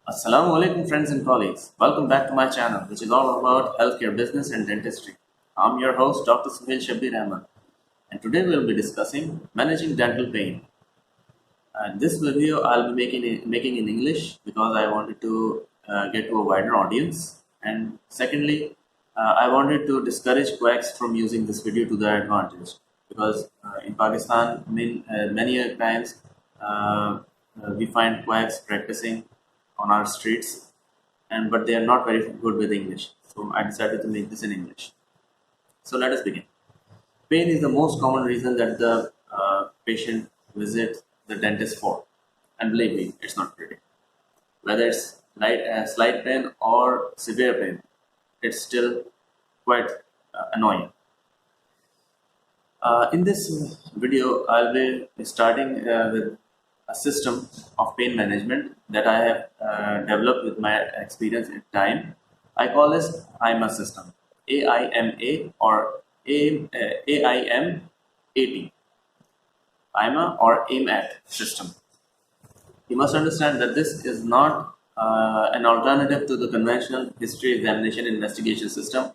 Asalamoalykum friends and colleagues. Welcome back to my channel, which is all about healthcare business and dentistry. I'm your host, Dr. A.I.M.A, and today we'll be discussing managing dental pain. And this video I'll be making in English because I wanted to get to a wider audience. And secondly, I wanted to discourage quacks from using this video to their advantage because in Pakistan, many a times we find quacks practicing on our streets, and but they are not very good with English. So I decided to make this in English. So let us begin. Pain is the most common reason that the patient visits the dentist for. And believe me, it's not pretty. Whether it's slight pain or severe pain, it's still quite annoying. In this video, I'll be starting with a system of pain management that I have developed with my experience in time. I call this A.I.M.A system, A.I.M.A or A.I.M.A.T, A.I.M.A or A.I.M.A system. You must understand that this is not an alternative to the conventional history examination investigation system.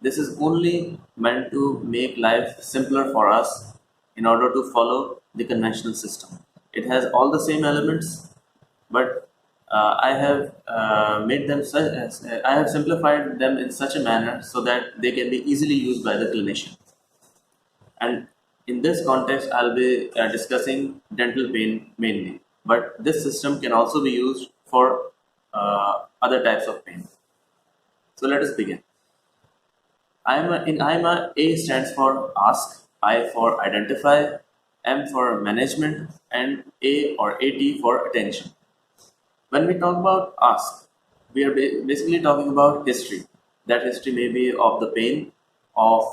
This is only meant to make life simpler for us in order to follow the conventional system. It has all the same elements, but I have I have simplified them in such a manner so that they can be easily used by the clinician. And in this context, I'll be discussing dental pain mainly, but this system can also be used for other types of pain. So let us begin. In A.I.M.A, A stands for ask, I for identify, M for management, and A or AT for attention. When we talk about ask, we are basically talking about history. That history may be of the pain, of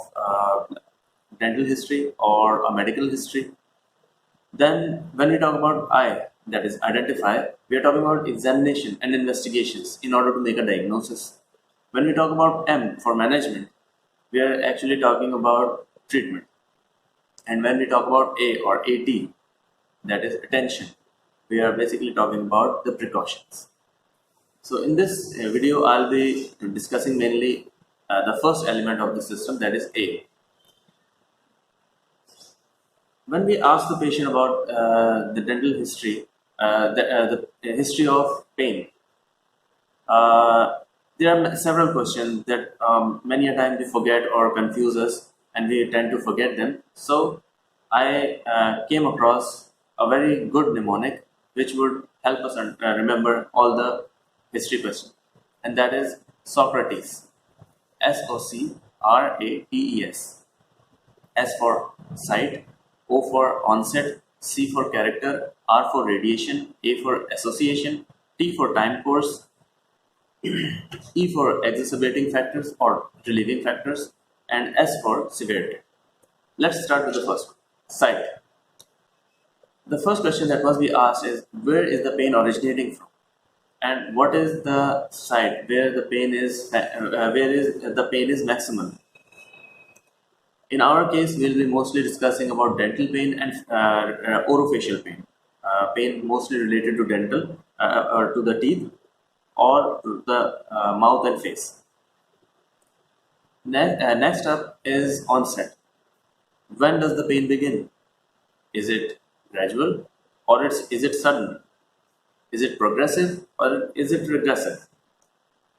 dental history, or a medical history. Then, when we talk about I, that is identify, we are talking about examination and investigations in order to make a diagnosis. When we talk about M for management, we are actually talking about treatment. And when we talk about A or AT, that is attention, we are basically talking about the precautions. So in this video, I'll be discussing mainly the first element of the system, that is A. When we ask the patient about the dental history, the history of pain, there are several questions that many a time we forget or confuse us, and we tend to forget them. So I came across a very good mnemonic which would help us remember all the history questions, and that is Socrates. Socrates. S for sight, O for onset, C for character, R for radiation, A for association, T for time course, E for exacerbating factors or relieving factors, and S for severity. Let's start with the first one, sight. The first question that must be asked is, where is the pain originating from, and what is the site where the pain is maximal? In our case, we'll be mostly discussing about dental pain and orofacial pain, pain mostly related to dental or to the teeth or to the mouth and face. Next up is onset. When does the pain begin? Is it gradual or is it sudden? Is it progressive or is it regressive?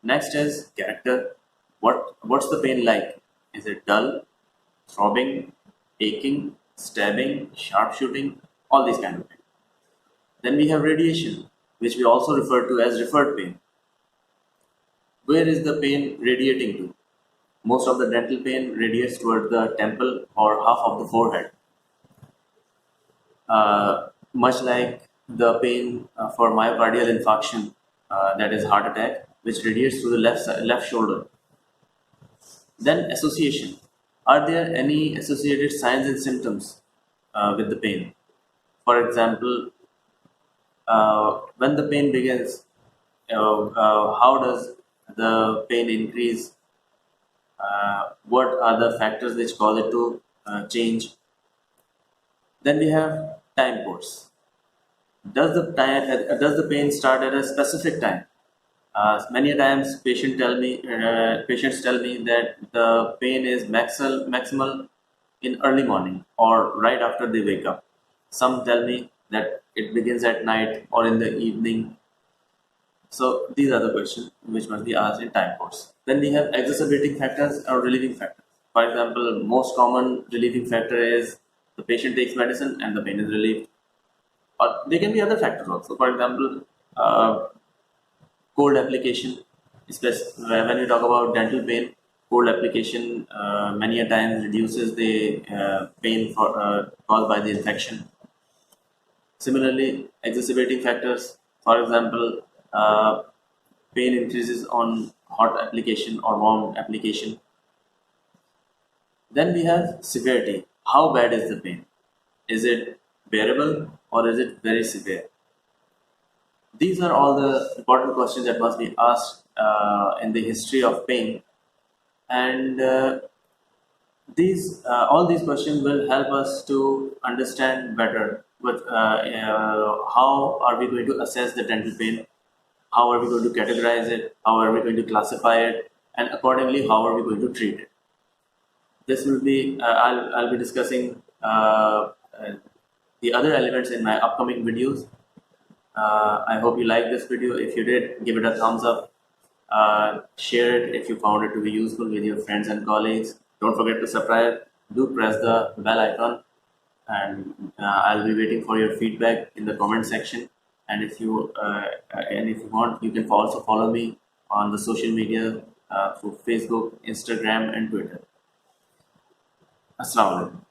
Next is character. What's the pain like? Is it dull, throbbing, aching, stabbing, sharp shooting, all these kind of pain. Then we have radiation, which we also refer to as referred pain. Where is the pain radiating to? Most of the dental pain radiates toward the temple or half of the forehead. Much like the pain for myocardial infarction, that is heart attack, which radiates to the left shoulder. Then association. Are there any associated signs and symptoms with the pain? For example, when the pain begins, how does the pain increase? What are the factors which cause it to change? Then we have time course. Does the pain start at a specific time Many times patients tell me that the pain is maximal in early morning or right after they wake up. Some tell me that it begins at night or in the evening. So these are the questions which must be asked in time course. Then we have exacerbating factors or relieving factors. For example, most common relieving factor is the patient takes medicine and the pain is relieved. Or there can be other factors also. For example, uh, cold application, especially when we talk about dental pain, cold application many a times reduces the pain caused by the infection. Similarly, exacerbating factors, for example, uh, pain increases on hot application or warm application. Then we have severity. How bad is the pain? Is it bearable or is it very severe? These are all the important questions that must be asked in the history of pain, and these all these questions will help us to understand better. But how are we going to assess the dental pain? How are we going to categorize it? How are we going to classify it? And accordingly, how are we going to treat it? This will be I'll be discussing the other elements in my upcoming videos. I hope you liked this video. If you did, give it a thumbs up. Share it if you found it to be useful with your friends and colleagues. Don't forget to subscribe. Do press the bell icon, and I'll be waiting for your feedback in the comment section. And if you want, you can also follow me on the social media through Facebook, Instagram, and Twitter. Assalamualaikum.